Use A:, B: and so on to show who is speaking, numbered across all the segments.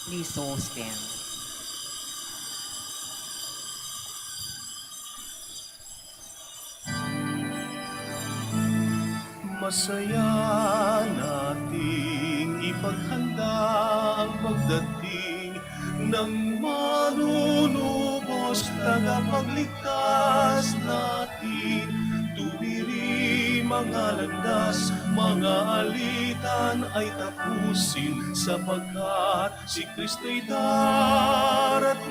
A: Please all stand.
B: Masaya nating ipaghanda ang pagdating ng manunubos tagapagligtas natin. Tuwiri mga landas, mga alitan ay tapusin sapagkat si Kristo'y darating.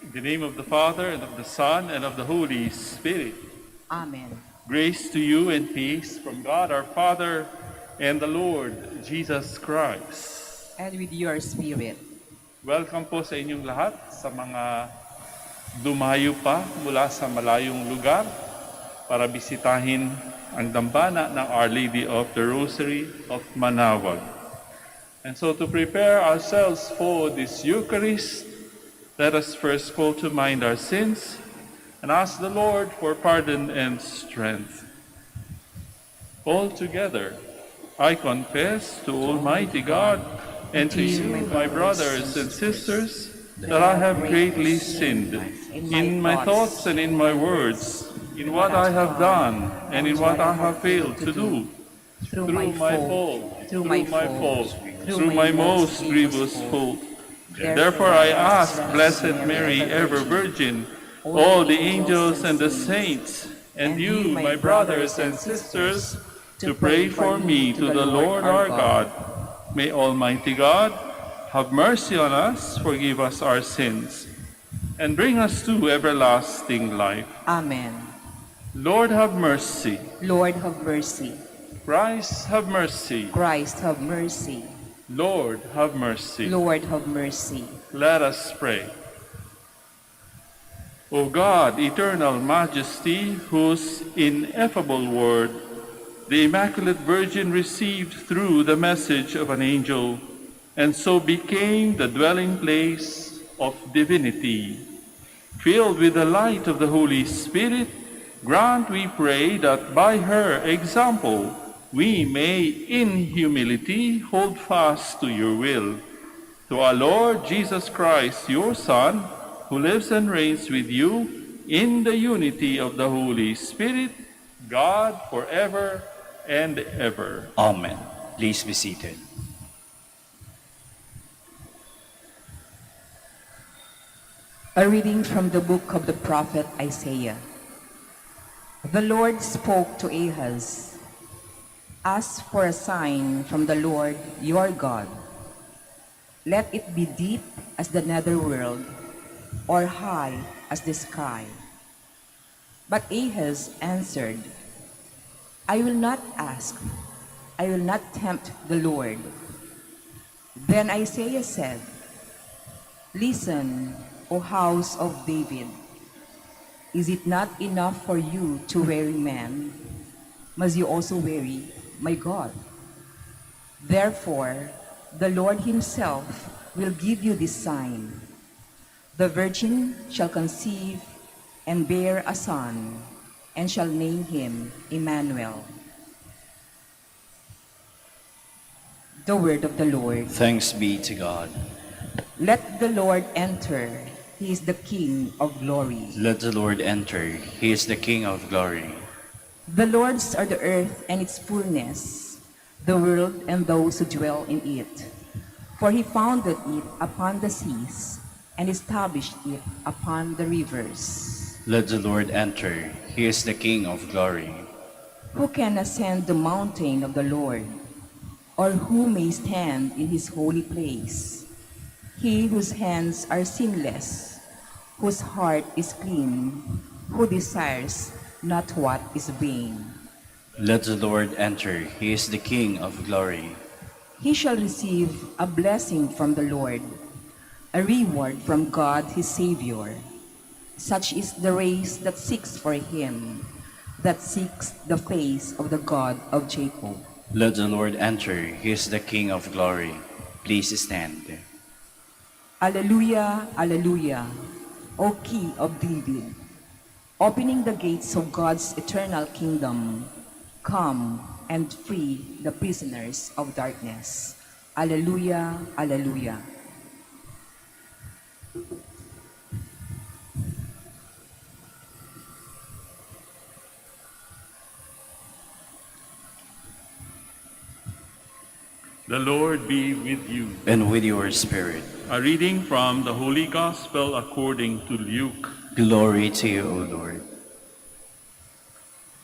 C: In the name of the Father, and of the Son, and of the Holy Spirit.
A: Amen.
C: Grace to you and peace from God our Father and the Lord Jesus Christ.
A: And with your spirit.
C: Welcome po sa inyong lahat, sa mga dumayo pa mula sa malayong lugar para bisitahin ang dambana ng Our Lady of the Rosary of Manaoag. And so to prepare ourselves for this Eucharist, let us first call to mind our sins and ask the Lord for pardon and strength. All together, I confess to Almighty God and to you, my brothers and sisters, that I have greatly sinned in my thoughts and in my words, in what I have done and in what I have failed to do, through my most grievous fault. Therefore I ask Blessed Mary, ever Virgin, all the angels and the saints, and you, my brothers and sisters, to pray for me to the Lord our God. May Almighty God have mercy on us, forgive us our sins, and bring us to everlasting life.
A: Amen.
C: Lord have mercy.
A: Lord have mercy.
C: Christ have mercy.
A: Christ have mercy.
C: Lord have mercy.
A: Lord have mercy.
C: Let us pray. O God, eternal majesty, whose ineffable word the Immaculate Virgin received through the message of an angel, and so became the dwelling place of divinity. Filled with the light of the Holy Spirit, grant, we pray, that by her example we may in humility hold fast to your will. To our Lord Jesus Christ, your Son, who lives and reigns with you in the unity of the Holy Spirit, God forever and ever.
D: Amen. Please be seated.
A: A reading from the book of the prophet Isaiah. The Lord spoke to Ahaz. Ask for a sign from the Lord your God. Let it be deep as the netherworld, or high as the sky. But Ahaz answered, I will not ask, I will not tempt the Lord. Then Isaiah said, Listen, O house of David. Is it not enough for you to weary man? Must you also weary my God? Therefore, the Lord himself will give you this sign. The virgin shall conceive and bear a son, and shall name him Emmanuel. The word of the Lord.
D: Thanks be to God.
A: Let the Lord enter. He is the King of glory.
D: Let the Lord enter. He is the King of glory.
A: The Lord's are the earth and its fullness, the world and those who dwell in it. For he founded it upon the seas and established it upon the rivers.
D: Let the Lord enter. He is the King of glory.
A: Who can ascend the mountain of the Lord, or who may stand in his holy place? He whose hands are sinless, whose heart is clean, who desires not what is vain.
D: Let the Lord enter. He is the King of glory.
A: He shall receive a blessing from the Lord, a reward from God his Savior. Such is the race that seeks for him, that seeks the face of the God of Jacob.
D: Let the Lord enter. He is the King of glory. Please stand.
A: Alleluia, Alleluia, O King of David. opening the gates of God's eternal kingdom. Come and free the prisoners of darkness. Alleluia, alleluia.
C: The Lord be with you.
D: And with your spirit.
C: A reading from the Holy Gospel according to Luke.
D: Glory to you, O Lord.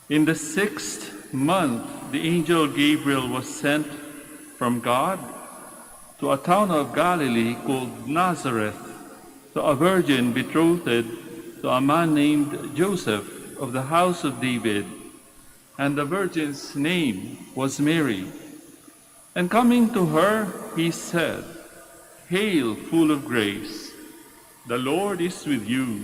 C: In the 6th month, the angel Gabriel was sent from God to a town of Galilee called Nazareth, to a virgin betrothed to a man named Joseph of the house of David, and the virgin's name was Mary. And coming to her, he said, "Hail, full of grace, the Lord is with you."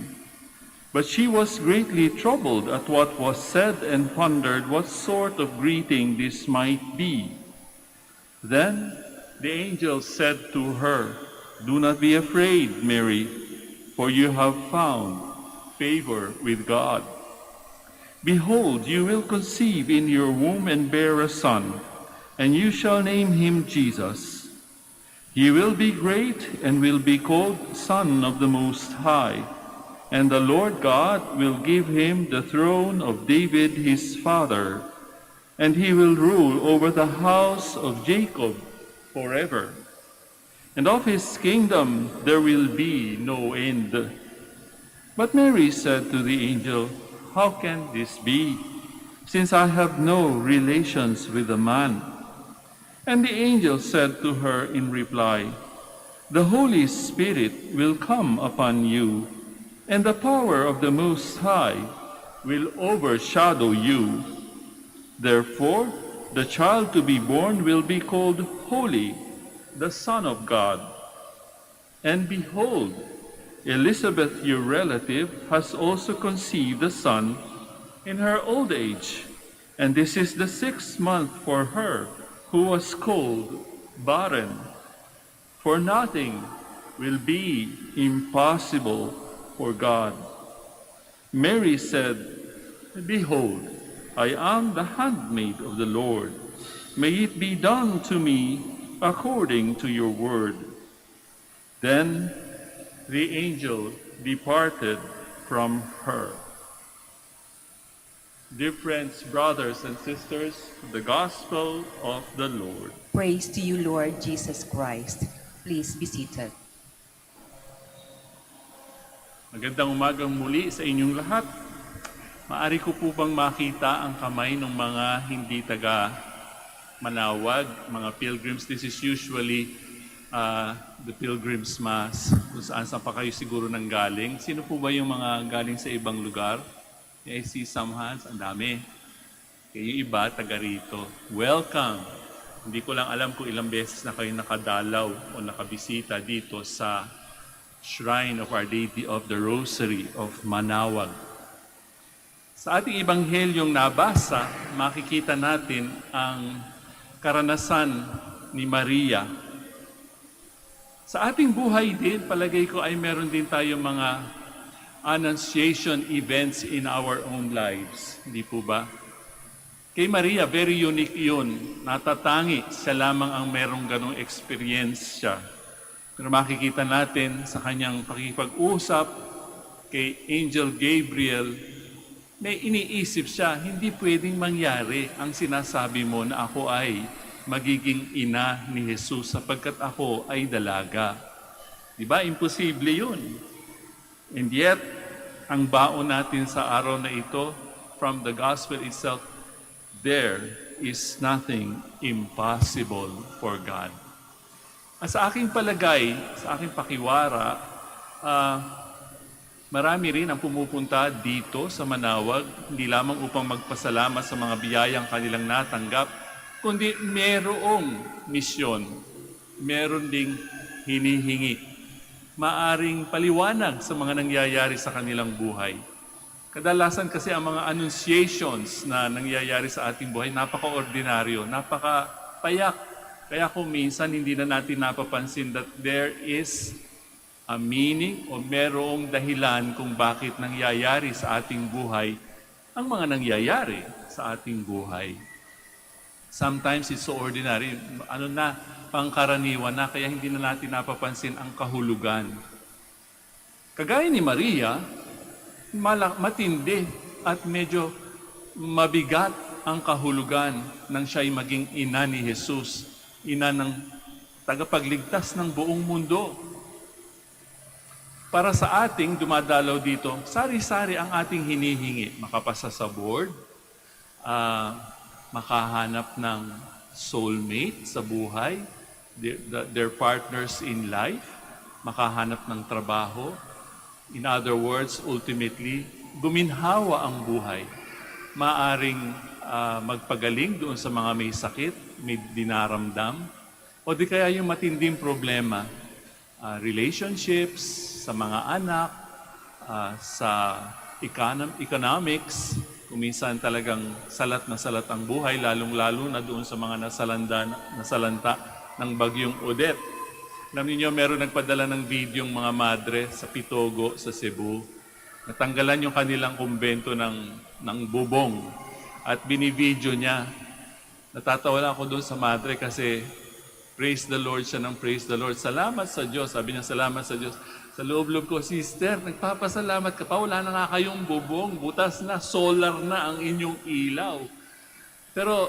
C: But she was greatly troubled at what was said and pondered what sort of greeting this might be. Then the angel said to her, "Do not be afraid, Mary, for you have found favor with God. Behold, you will conceive in your womb and bear a son, and you shall name him Jesus. He will be great and will be called Son of the Most High, and the Lord God will give him the throne of David his father, and he will rule over the house of Jacob forever. And of his kingdom there will be no end." But Mary said to the angel, "How can this be, since I have no relations with a man?" And the angel said to her in reply, "The Holy Spirit will come upon you, and the power of the Most High will overshadow you. Therefore, the child to be born will be called Holy, the Son of God. And behold, Elizabeth, your relative, has also conceived a son in her old age, and this is the 6th month for her who was called barren. For nothing will be impossible for God." Mary said, "Behold, I am the handmaid of the Lord. May it be done to me according to your word." Then the angel departed from her. Dear friends, brothers and sisters, the Gospel of the Lord.
A: Praise to you, Lord Jesus Christ. Please be seated.
C: Magandang umagang muli sa inyong lahat. Maari ko po bang makita ang kamay ng mga hindi taga Manaoag, mga pilgrims? This is usually the pilgrim's mass, kung saan pa kayo siguro nanggaling. Sino po ba yung mga galing sa ibang lugar? I see some hands, ang dami. Okay, yung iba, taga rito. Welcome! Hindi ko lang alam kung ilang beses na kayo nakadalaw o nakabisita dito sa Shrine of Our Lady of the Rosary of Manaoag. Sa ating Ebanghelyong nabasa, makikita natin ang karanasan ni Maria. Sa ating buhay din, palagay ko ay meron din tayong mga Annunciation events in our own lives. Hindi po ba? Kay Maria, very unique yun. Natatangi, siya lamang ang merong ganong experience siya. Pero makikita natin sa kanyang pakikipag-usap kay Angel Gabriel, may iniisip siya, hindi pwedeng mangyari ang sinasabi mo na ako ay magiging ina ni Jesus sapagkat ako ay dalaga. Diba? Imposible yun. And yet, ang baon natin sa araw na ito, from the gospel itself, there is nothing impossible for God. Sa aking palagay, sa aking pakiwara, marami rin ang pumupunta dito sa Manaoag, hindi lamang upang magpasalamat sa mga biyayang kanilang natanggap, kundi merong misyon, meron ding hinihingi. Maaring paliwanag sa mga nangyayari sa kanilang buhay. Kadalasan kasi ang mga annunciations na nangyayari sa ating buhay, napaka-ordinaryo, napaka-payak. Kaya kung minsan hindi na natin napapansin that there is meaning o merong dahilan kung bakit nangyayari sa ating buhay ang mga nangyayari sa ating buhay. Sometimes it's so ordinary, pangkaraniwan na, kaya hindi na natin napapansin ang kahulugan. Kagaya ni Maria, matindi at medyo mabigat ang kahulugan nang siya'y maging ina ni Jesus, ina ng tagapagligtas ng buong mundo. Para sa ating dumadalaw dito, sari-sari ang ating hinihingi. Makapasa sa board, makahanap ng soulmate sa buhay, their partners in life, makahanap ng trabaho. In other words, ultimately, guminhawa ang buhay. Maaring magpagaling doon sa mga may sakit, may dinaramdam, o di kaya yung matinding problema, relationships, sa mga anak, sa economics, kung minsan talagang salat na salat ang buhay, lalong-lalo na doon sa mga nasalanta ng bagyong Odette. Alam niyo, meron nagpadala ng video ng mga madre sa Pitogo, sa Cebu. Natanggalan yung kanilang kumbento ng bubong at binivideo niya. Natatawa lang ako doon sa madre kasi praise the Lord siya ng praise the Lord. Salamat sa Diyos. Sabi niya, salamat sa Diyos. Sa loob-loob ko, sister, nagpapasalamat ka pa. Wala na nga kayong bubong. Butas na, solar na ang inyong ilaw. Pero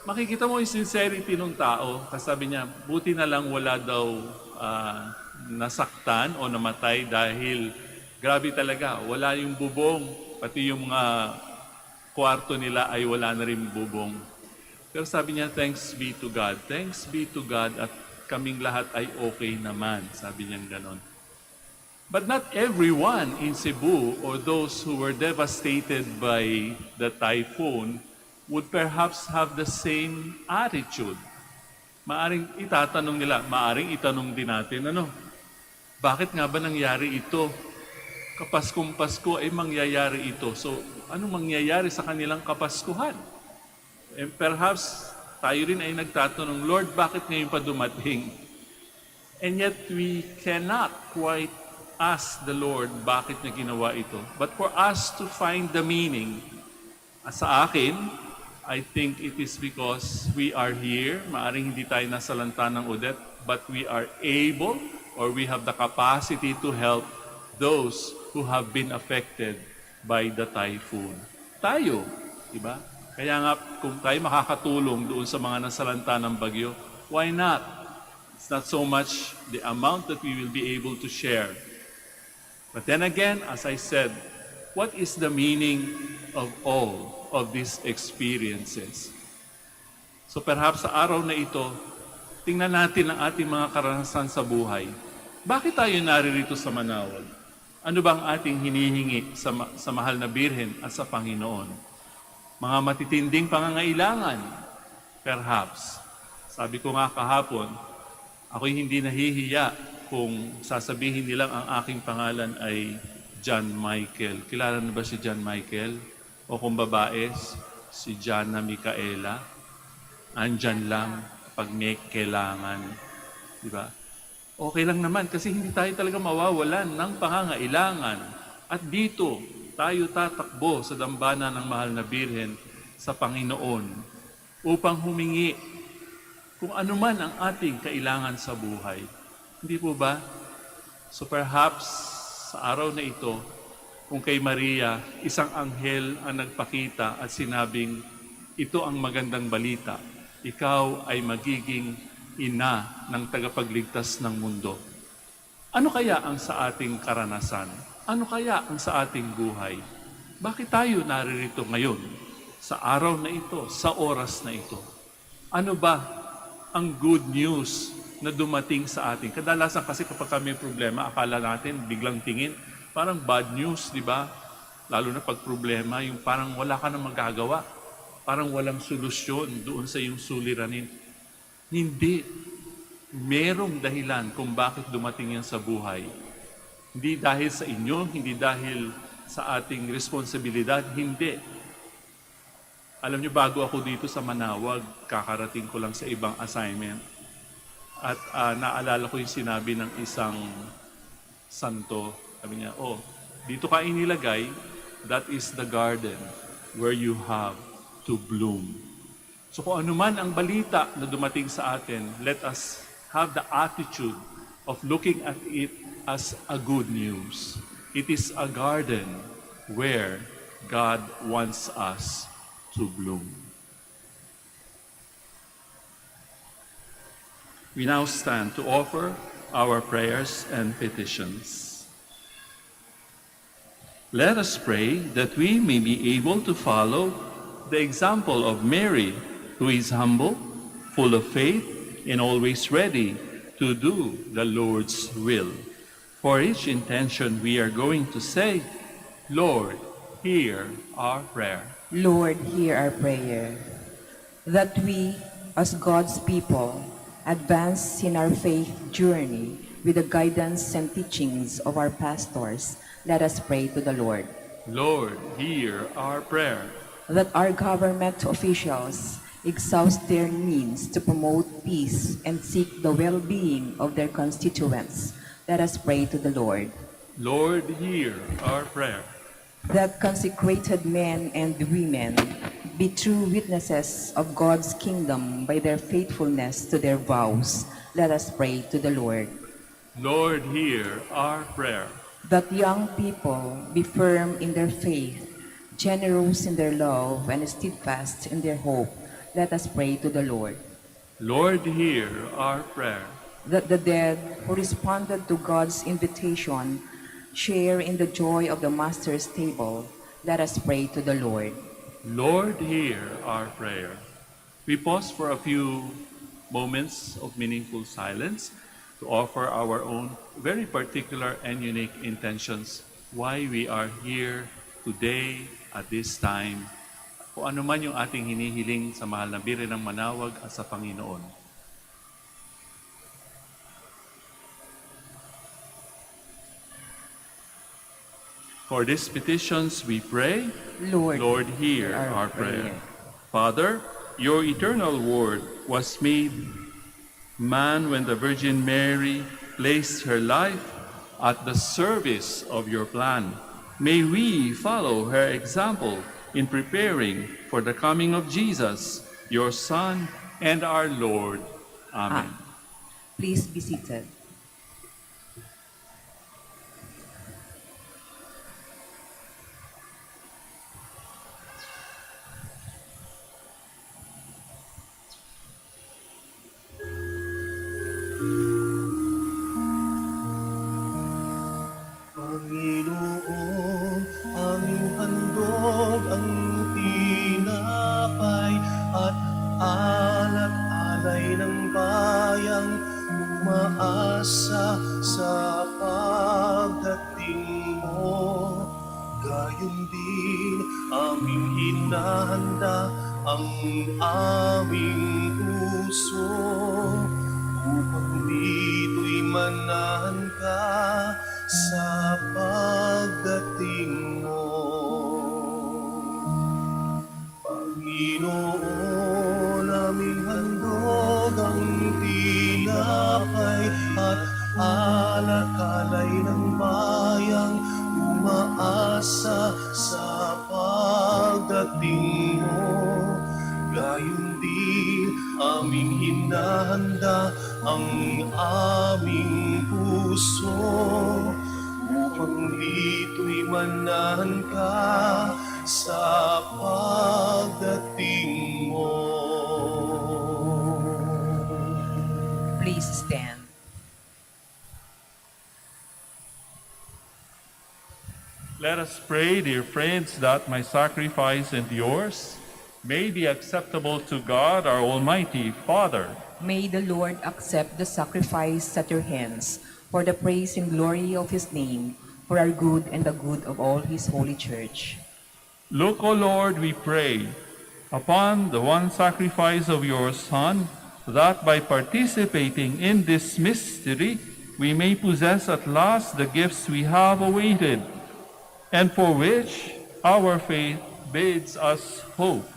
C: makikita mo yung sincerity ng tao. Kasi sabi niya, buti na lang wala daw nasaktan o namatay dahil grabe talaga. Wala yung bubong. Pati yung kwarto nila ay wala na rin bubong. Pero sabi niya, thanks be to God. Thanks be to God at kaming lahat ay okay naman. Sabi niya ganon. But not everyone in Cebu or those who were devastated by the typhoon would perhaps have the same attitude. Maaring itatanong nila, maaring itanong din natin, bakit nga ba nangyari ito? Kapaskong Pasko ay mangyayari ito. So, anong mangyayari sa kanilang Kapaskuhan? And perhaps tayo rin ay nagtatanong, Lord, bakit ngayon pa dumating? And yet we cannot quite ask the Lord bakit niya ginawa ito. But for us to find the meaning, sa akin, I think it is because we are here. Maaring hindi tayo nasalanta ng Odette, but we are able or we have the capacity to help those who have been affected by the typhoon. Tayo, diba? Kaya nga, kung tayo makakatulong doon sa mga nasalanta ng bagyo, why not? It's not so much the amount that we will be able to share. But then again, as I said, what is the meaning of all of these experiences? So perhaps sa araw na ito, tingnan natin ang ating mga karanasan sa buhay. Bakit tayo naririto sa Manaoag? Ano bang ating hinihingi sa mahal na Birhen at sa Panginoon? Mga matitinding pangangailangan? Perhaps. Sabi ko nga kahapon, ako'y hindi nahihiya kung sasabihin nilang ang aking pangalan ay John Michael. Kilala na ba si John Michael? O kung babae, si Jana Micaela. Andyan lang pag may kailangan. Diba? Okay lang naman kasi hindi tayo talaga mawawalan ng pangangailangan. At dito, tayo tatakbo sa dambana ng mahal na Birhen sa Panginoon upang humingi kung ano man ang ating kailangan sa buhay. Hindi po ba? So perhaps sa araw na ito, kung kay Maria, isang anghel ang nagpakita at sinabing, ito ang magandang balita. Ikaw ay magiging ina ng tagapagligtas ng mundo. Ano kaya ang sa ating karanasan? Ano kaya ang sa ating buhay? Bakit tayo naririto ngayon? Sa araw na ito, sa oras na ito. Ano ba ang good news na dumating sa atin? Kadalasan kasi kapag may problema, akala natin biglang tingin, parang bad news, di ba? Lalo na pag problema, yung parang wala ka nang magagawa. Parang walang solusyon doon sa iyong suliranin. Hindi. Merong dahilan kung bakit dumating yan sa buhay. Hindi dahil sa inyo, hindi dahil sa ating responsibilidad, hindi. Alam niyo, bago ako dito sa Manaoag, kakarating ko lang sa ibang assignment. At naalala ko yung sinabi ng isang santo. Sabi niya, oh, dito ka inilagay, that is the garden where you have to bloom. So kung ano man ang balita na dumating sa atin, let us have the attitude of looking at it as a good news. It is a garden where God wants us to bloom. We now stand to offer our prayers and petitions. Let us pray that we may be able to follow the example of Mary, who is humble, full of faith, and always ready to do the Lord's will. For each intention we are going to say, Lord, hear our prayer.
A: Lord, hear our prayer. That we, as God's people, advance in our faith journey with the guidance and teachings of our pastors, let us pray to the Lord.
C: Lord, hear our prayer.
A: That our government officials exhaust their means to promote peace and seek the well-being of their constituents, let us pray to the Lord.
C: Lord, hear our prayer.
A: That consecrated men and women be true witnesses of God's kingdom by their faithfulness to their vows, let us pray to the Lord.
C: Lord, hear our prayer.
A: That young people be firm in their faith, generous in their love, and steadfast in their hope, let us pray to the Lord.
C: Lord, hear our prayer.
A: That the dead who responded to God's invitation share in the joy of the Master's table, let us pray to the Lord.
C: Lord, hear our prayer. We pause for a few moments of meaningful silence to offer our own very particular and unique intentions why we are here today at this time. Kung ano man yung ating hinihiling sa mahal na Birhen ng Manaoag at sa Panginoon. For these petitions we pray, Lord, hear our prayer. Father, your eternal word was made man when the Virgin Mary placed her life at the service of your plan. May we follow her example in preparing for the coming of Jesus, your Son and our Lord. Amen.
A: Please be seated.
B: Panginoon, aming handog ang tinapay at alak-alay ng bayang umaasa sa pagdating mo. Gayon din aming hinahanda ang aming puso upang dito'y manahan ka sa pagdating mo. Panginoon, aming handog ang tinapay at alak-alay ng bayang umaasa sa pagdating mo. Gayon din aming hinahanda ang aming puso upang dito'y manahan ka sa pagdating mo.
A: Please stand.
C: Let us pray, dear friends, that my sacrifice and yours may be acceptable to God, our Almighty Father.
A: May the Lord accept the sacrifice at your hands for the praise and glory of his name, for our good and the good of all his holy church.
C: Look, O Lord, we pray, upon the one sacrifice of your Son, that by participating in this mystery, we may possess at last the gifts we have awaited, and for which our faith bids us hope,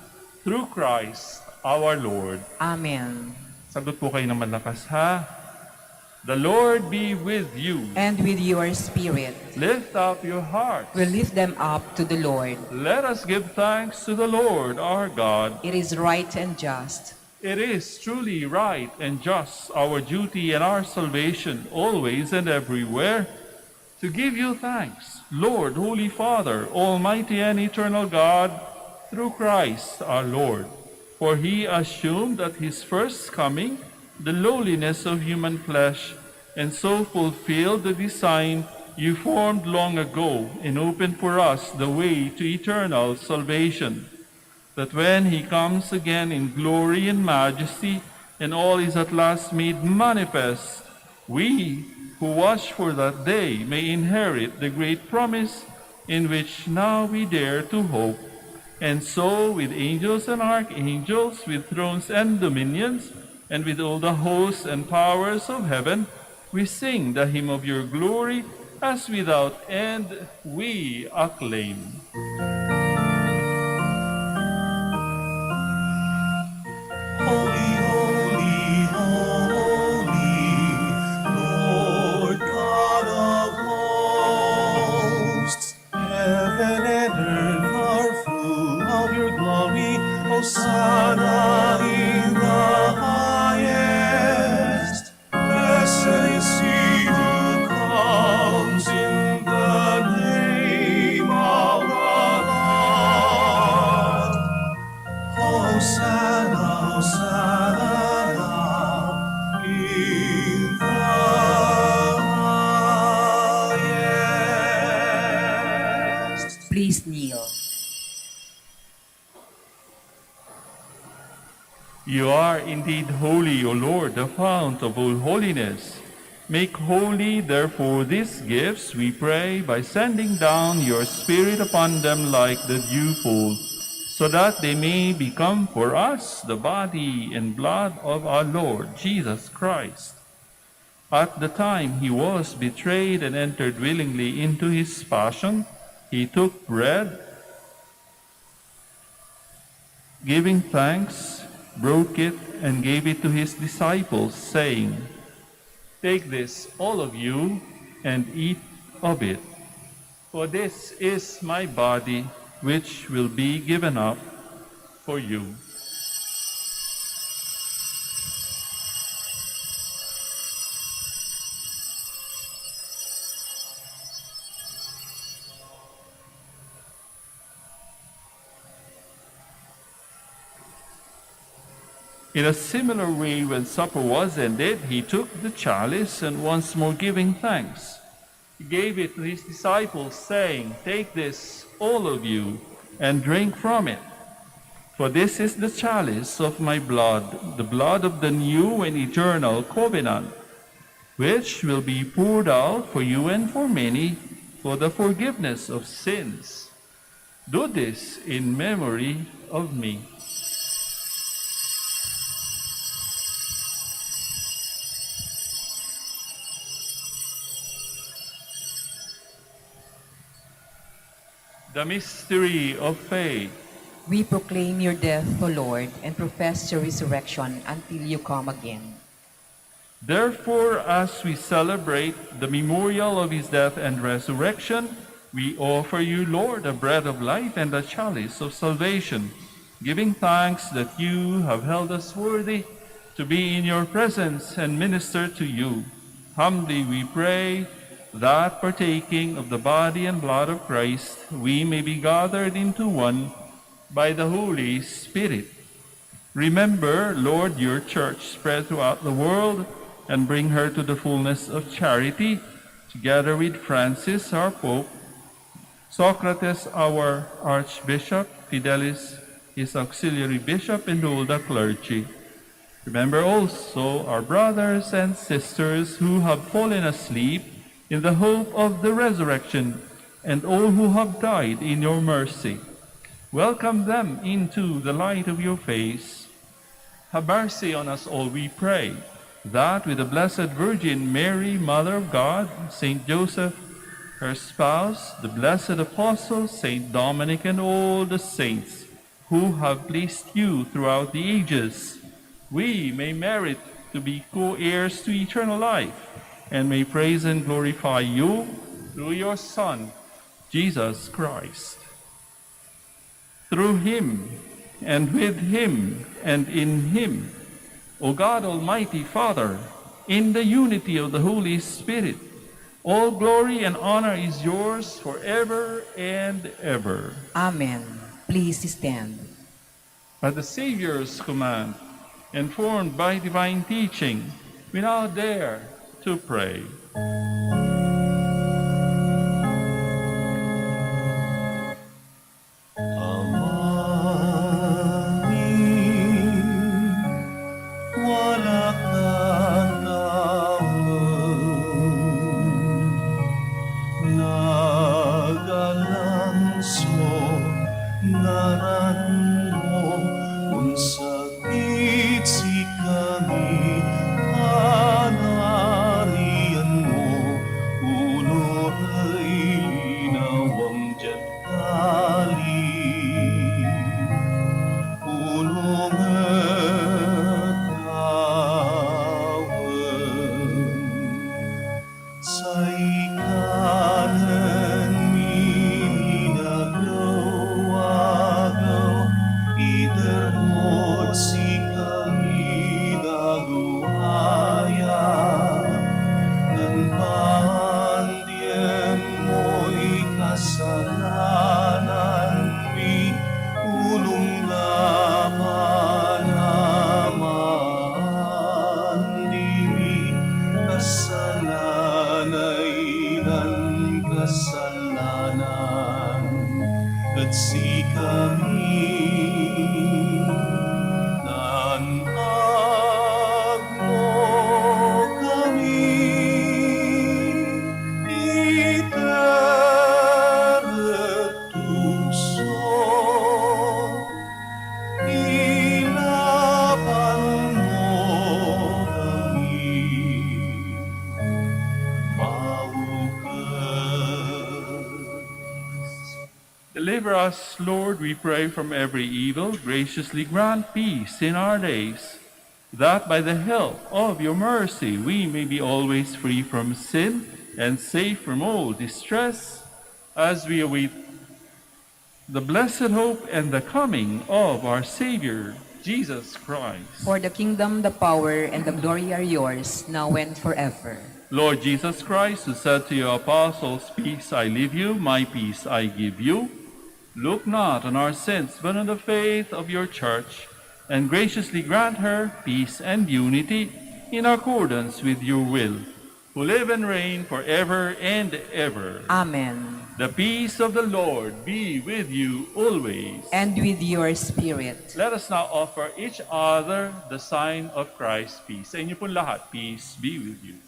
C: through Christ our Lord.
A: Amen.
C: Sagot po kayo na malakas, ha? The Lord be with you.
A: And with your spirit.
C: Lift up your hearts.
A: We lift them up to the Lord.
C: Let us give thanks to the Lord our God.
A: It is right and just.
C: It is truly right and just, our duty and our salvation, always and everywhere, to give you thanks, Lord, Holy Father, Almighty and eternal God, through Christ our Lord. For he assumed at his first coming the lowliness of human flesh, and so fulfilled the design you formed long ago, and opened for us the way to eternal salvation, that when he comes again in glory and majesty, and all is at last made manifest, we who watch for that day may inherit the great promise in which now we dare to hope. And so, with angels and archangels, with thrones and dominions, and with all the hosts and powers of heaven, we sing the hymn of your glory, as without end we acclaim.
B: Holy, holy, holy, Lord God of hosts. Heaven and earth are full of your glory. Hosanna in the highest. Blessed is he who comes in the name of the Lord. Hosanna, Hosanna in the highest.
A: Please kneel.
C: You are indeed holy, O Lord, the fount of all holiness. Make holy, therefore, these gifts, we pray, by sending down your Spirit upon them like the dewfall, so that they may become for us the body and blood of our Lord Jesus Christ. At the time he was betrayed and entered willingly into his passion, he took bread, giving thanks, broke it, and gave it to his disciples, saying, "Take this, all of you, and eat of it. For this is my body, which will be given up for you." In a similar way, when supper was ended, he took the chalice, and once more giving thanks, he gave it to his disciples, saying, "Take this, all of you, and drink from it. For this is the chalice of my blood, the blood of the new and eternal covenant, which will be poured out for you and for many for the forgiveness of sins. Do this in memory of me." The mystery of faith.
A: We proclaim your death, O Lord, and profess your resurrection until you come again.
C: Therefore, as we celebrate the memorial of his death and resurrection, we offer you, Lord, the bread of life and the chalice of salvation, giving thanks that you have held us worthy to be in your presence and minister to you. Humbly we pray that, partaking of the body and blood of Christ, we may be gathered into one by the Holy Spirit. Remember, Lord, your church spread throughout the world, and bring her to the fullness of charity, together with Francis, our Pope, Socrates, our Archbishop, Fidelis, his auxiliary bishop, and all the clergy. Remember also our brothers and sisters who have fallen asleep in the hope of the resurrection, and all who have died in your mercy. Welcome them into the light of your face. Have mercy on us all, we pray, that with the Blessed Virgin Mary, Mother of God, Saint Joseph, her spouse, the blessed apostles, Saint Dominic, and all the saints who have pleased you throughout the ages, we may merit to be co-heirs to eternal life. and may praise and glorify you through your Son, Jesus Christ. Through him, and with him, and in him, O God, Almighty Father, in the unity of the Holy Spirit, all glory and honor is yours forever and ever.
A: Amen. Please stand.
C: At the Savior's command, informed by divine teaching, we now dare to pray.
B: Amanin, wala kang laman, nag-alangso, naran mo, kung sakit si kami, panarian mo, ulo ay linawang diyagdali. Ulong at awan, sa ikanan minagaw-agaw, itermod si kami daguhaya, ng pandiem mo'y kasalanan mi, ulong laman naman dimi, kasalanay ng kasalanan, at si kami nanag mo kami, itertukso, ilaban mo kami, maukas.
C: Deliver us, Lord, we pray, from every evil. Graciously grant peace in our days, that by the help of your mercy we may be always free from sin and safe from all distress, as we await the blessed hope and the coming of our Savior, Jesus Christ.
A: For the kingdom, the power, and the glory are yours, now and forever.
C: Lord Jesus Christ, who said to your apostles, "Peace I leave you, my peace I give you," look not on our sins, but on the faith of your church, and graciously grant her peace and unity in accordance with your will, who live and reign forever and ever.
A: Amen.
C: The peace of the Lord be with you always.
A: And with your spirit.
C: Let us now offer each other the sign of Christ's peace. Sa inyo po lahat, peace be with you.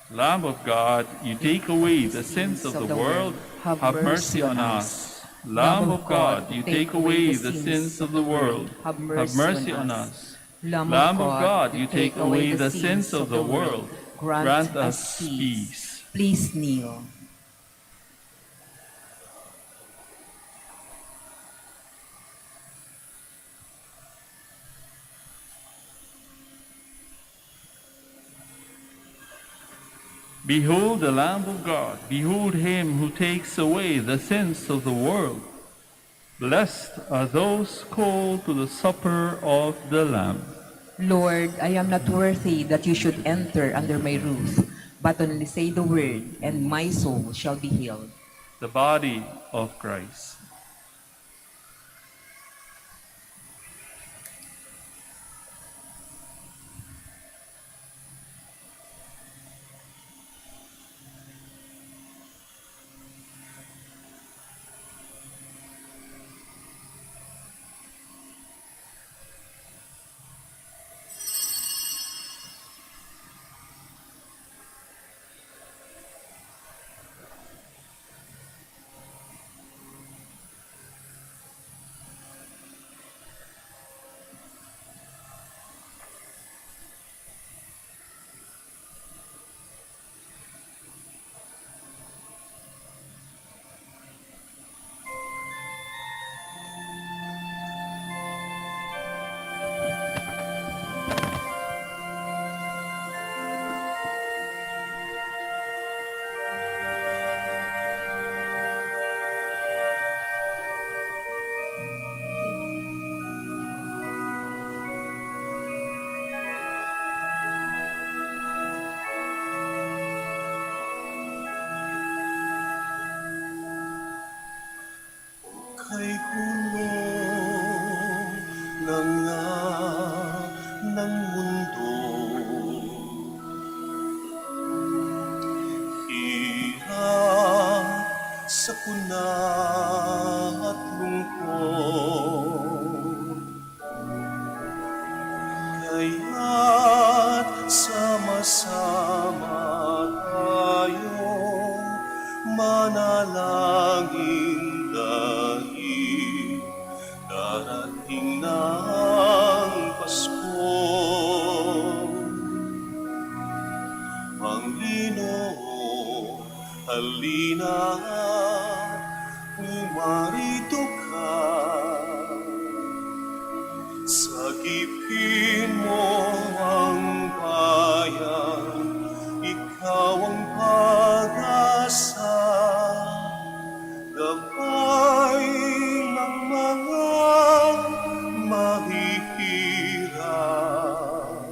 C: Lamb of God, you take away the sins of the world, have mercy on us. Lamb of God, you take away the sins of the world, have mercy on us. Lamb of God, you take away the sins of the world, grant us peace.
A: Please kneel.
C: Behold the Lamb of God, behold him who takes away the sins of the world. Blessed are those called to the supper of the Lamb.
A: Lord, I am not worthy that you should enter under my roof, but only say the word, and my soul shall be healed.
C: The body of Christ.
B: kay gulong ng mundo. Hirap, sakuna at lungkot, kaya't sama-sama tayong manalangin dahil darating na ang Pasko. Panginoon, halina, pumarito ka. Sagipin mo ang bayan, ikaw ang pag-asa. Gabay ng mga mahihirap.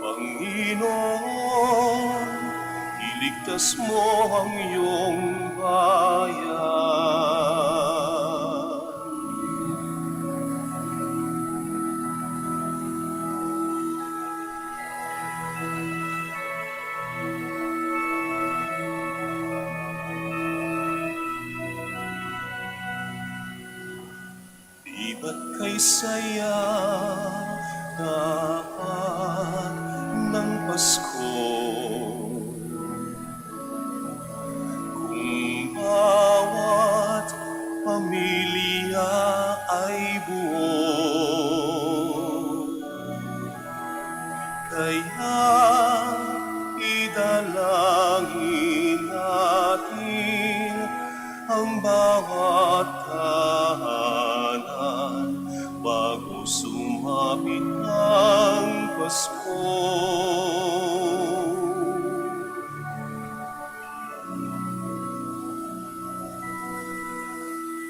B: Panginoon, iligtas mo ang iyong bayan. Di ba't kay saya dapat ng Pasko kung bawat pamilya ay buo? Kaya idalangin natin ang bawat tahanan bago sumapit ang Pasko.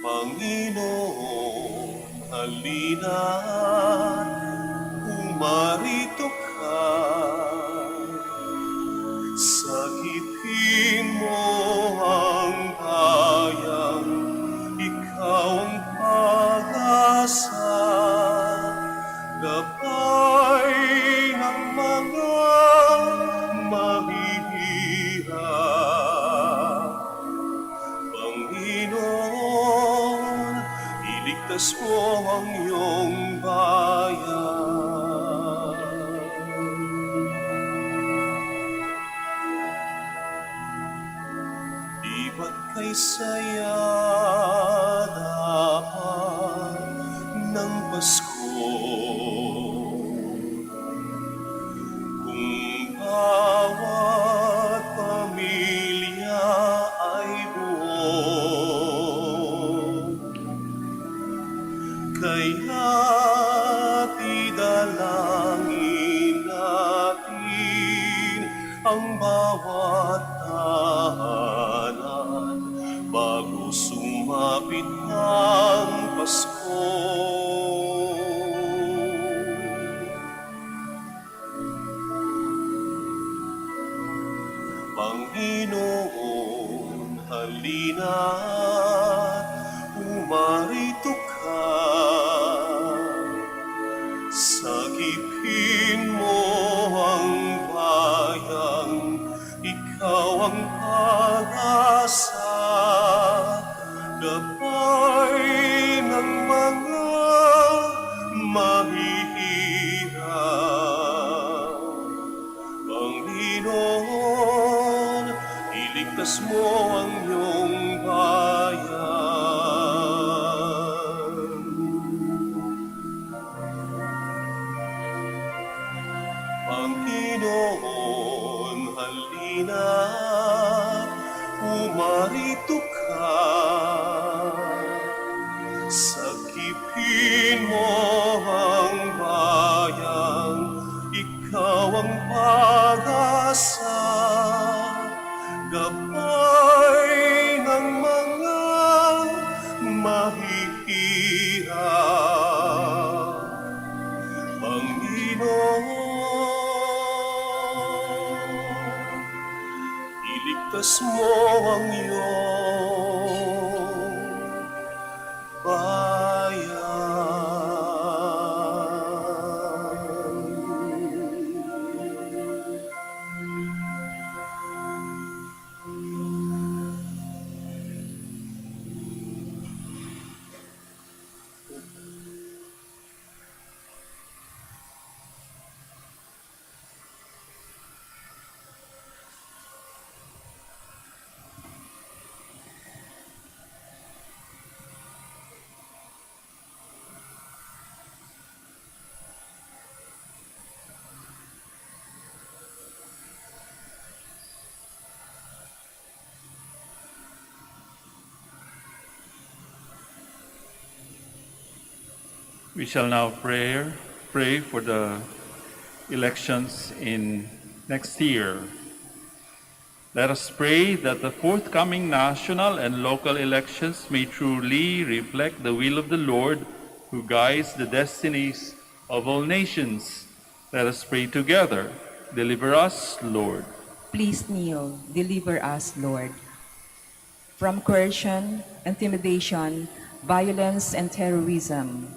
B: Panginoon, halina, pumarito ka. Sagipin mo ang bayan, ikaw ang pag-asa. Gabay ng mga mahihirap. Panginoon, iligtas mo ang iyong bayan. Di ba't kay saya dapat ng Pasko kung bawat pamilya ay buo? Kaya't idalangin natin ang bawat tahanan bago sumapit ang Pasko. Panginoon, halina, pumarito ka. Sagipin mo ang bayan, ikaw ang pag-asa. Gabay ng mga mahihirap. Panginoon, iligtas mo ang iyong bayan. Panginoon, halina, pumarito ka. Sagipin mo ang bayan, ikaw ang pag-asa. Gabay ng mga mahihirap. Panginoon, iligtas mo ang iyong
C: We shall now pray for the elections in next year. Let us pray that the forthcoming national and local elections may truly reflect the will of the Lord who guides the destinies of all nations. Let us pray together. Deliver us, Lord.
A: Please kneel. Deliver us, Lord. From coercion, intimidation, violence, and terrorism.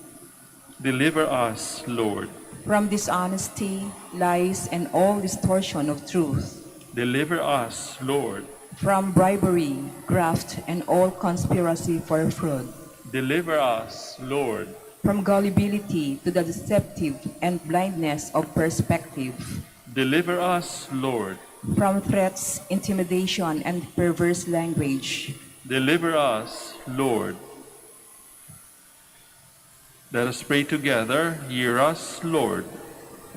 C: Deliver us, Lord.
A: From dishonesty, lies, and all distortion of truth.
C: Deliver us, Lord.
A: From bribery, graft, and all conspiracy for fraud.
C: Deliver us, Lord.
A: From gullibility to the deceptive and blindness of perspective.
C: Deliver us, Lord.
A: From threats, intimidation, and perverse language.
C: Deliver us, Lord. Let us pray together. Hear us, Lord.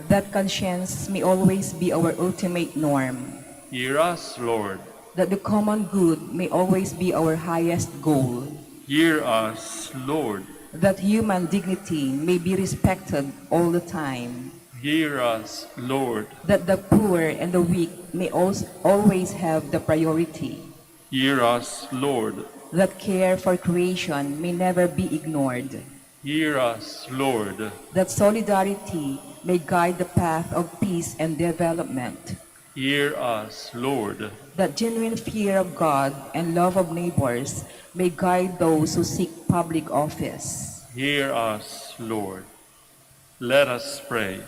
A: That conscience may always be our ultimate norm.
C: Hear us, Lord.
A: That the common good may always be our highest goal.
C: Hear us, Lord.
A: That human dignity may be respected all the time.
C: Hear us, Lord.
A: That the poor and the weak may always have the priority.
C: Hear us, Lord.
A: That care for creation may never be ignored.
C: Hear us, Lord.
A: That solidarity may guide the path of peace and development.
C: Hear us, Lord.
A: That genuine fear of God and love of neighbors may guide those who seek public office.
C: Hear us, Lord. Let us pray.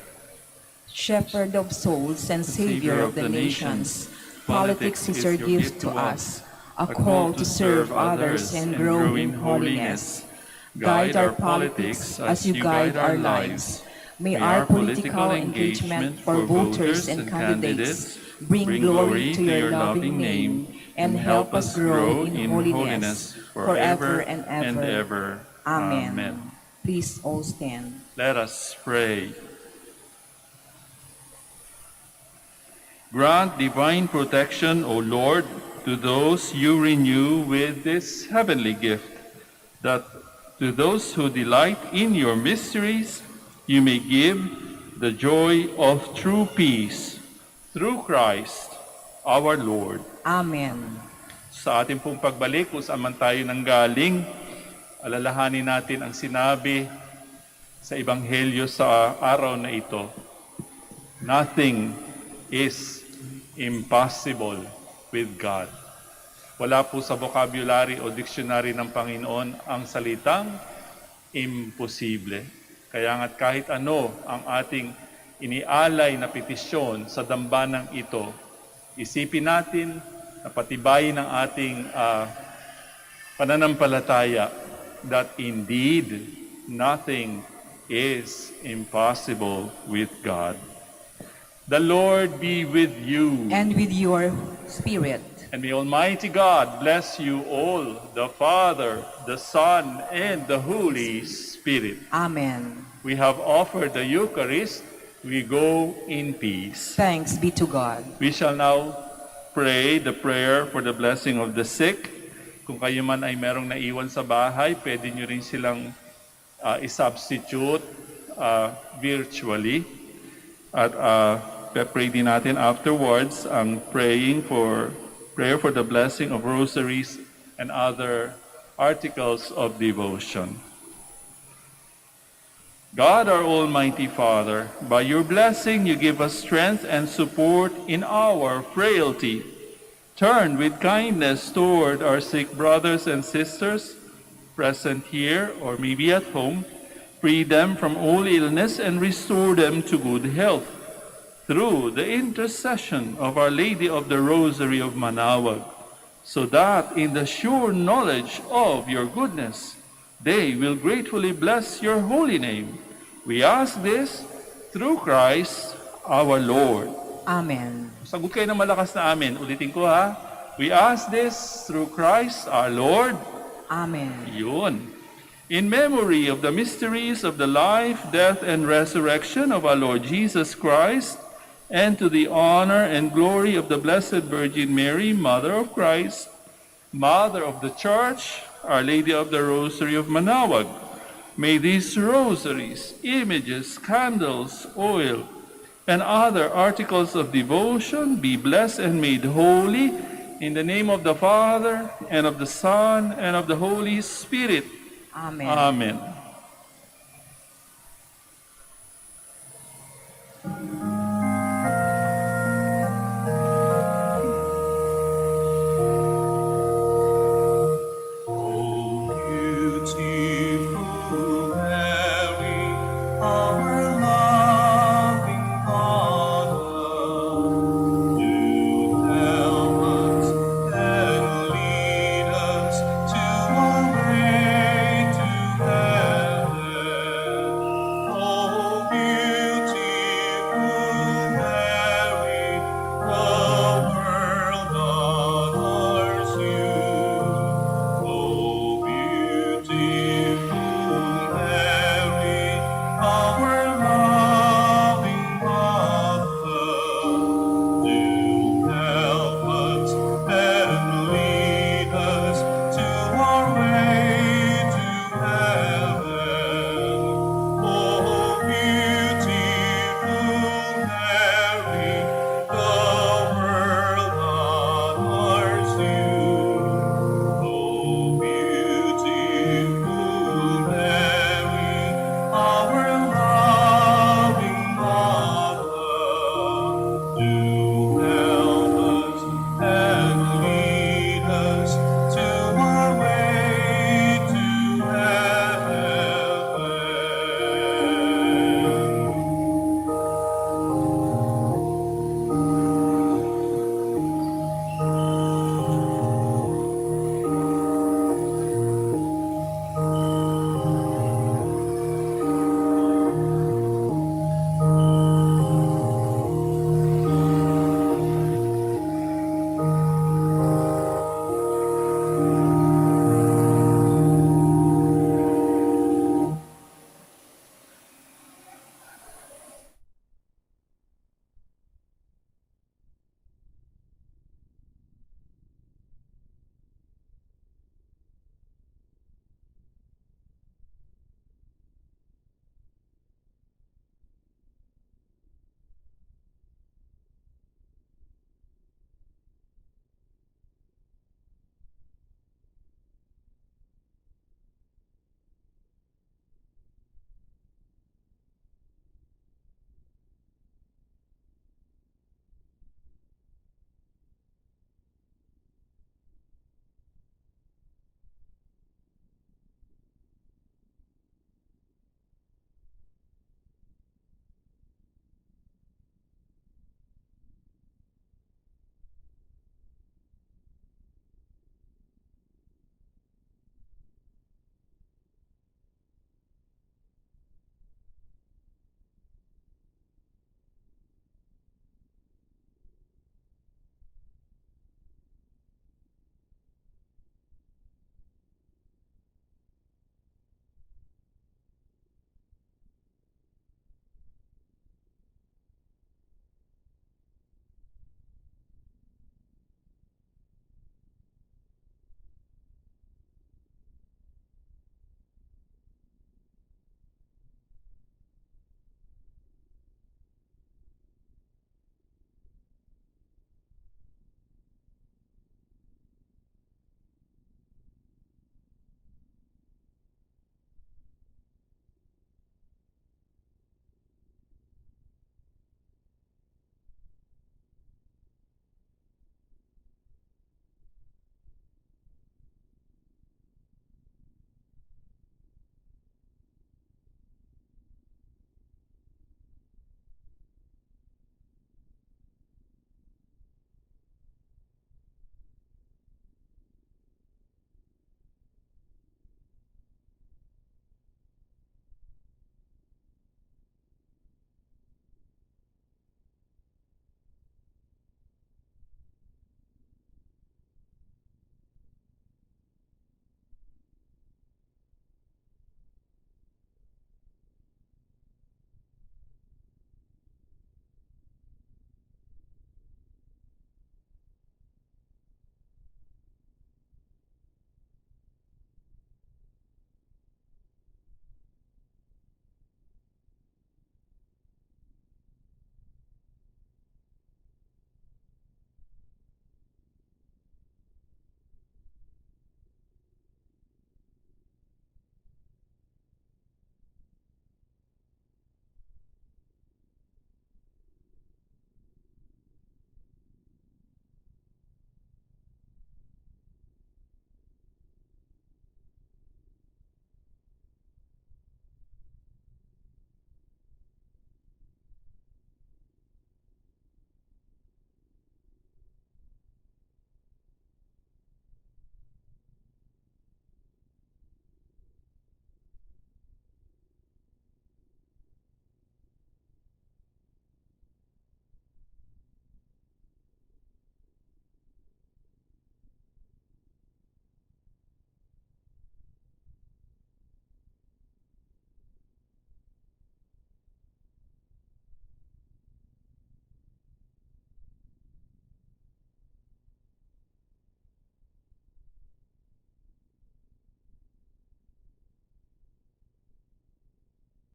A: Shepherd of souls and Savior of the nations, politics is your gift to us, a call to serve others and grow in holiness. Guide our politics as you guide our lives. May our political engagement for voters and candidates bring glory to your loving name and help us grow in holiness forever and ever. Amen. Please all stand.
C: Let us pray. Grant divine protection, O Lord, to those you renew with this heavenly gift, that to those who delight in your mysteries, you may give the joy of true peace. Through Christ, our Lord.
A: Amen.
C: Sa ating pong pagbalik, kung saan man tayo nanggaling, alalahanin natin ang sinabi sa Ebanghelyo sa araw na ito. Nothing is impossible with God. Wala po sa vocabulary o dictionary ng Panginoon ang salitang imposible. Kaya nga't kahit ano ang ating inialay na petisyon sa dambanang ito, isipin natin na patibayin ang ating pananampalataya that indeed nothing is impossible with God. The Lord be with you.
A: And with your spirit.
C: And may Almighty God bless you all, the Father, the Son, and the Holy Spirit.
A: Amen.
C: We have offered the Eucharist. We go in peace.
A: Thanks be to God.
C: We shall now pray the prayer for the blessing of the sick. Kung kayo man ay merong naiwan sa bahay, pwede nyo rin silang i-substitute virtually. At pray din natin afterwards ang prayer for the blessing of rosaries and other articles of devotion. God, our Almighty Father, by your blessing you give us strength and support in our frailty. Turn with kindness toward our sick brothers and sisters present here or maybe at home. Free them from all illness and restore them to good health. Through the intercession of Our Lady of the Rosary of Manaoag, so that in the sure knowledge of your goodness, they will gratefully bless your holy name. We ask this through Christ our Lord.
A: Amen.
C: Sagot kayo ng malakas na amen. Ulitin ko ha. We ask this through Christ our Lord.
A: Amen.
C: Yun. In memory of the mysteries of the life, death, and resurrection of our Lord Jesus Christ, and to the honor and glory of the Blessed Virgin Mary, Mother of Christ, Mother of the Church, Our Lady of the Rosary of Manaoag, May these rosaries, images, candles, oil, and other articles of devotion be blessed and made holy in the name of the Father, and of the Son, and of the Holy Spirit.
A: Amen.
C: Amen.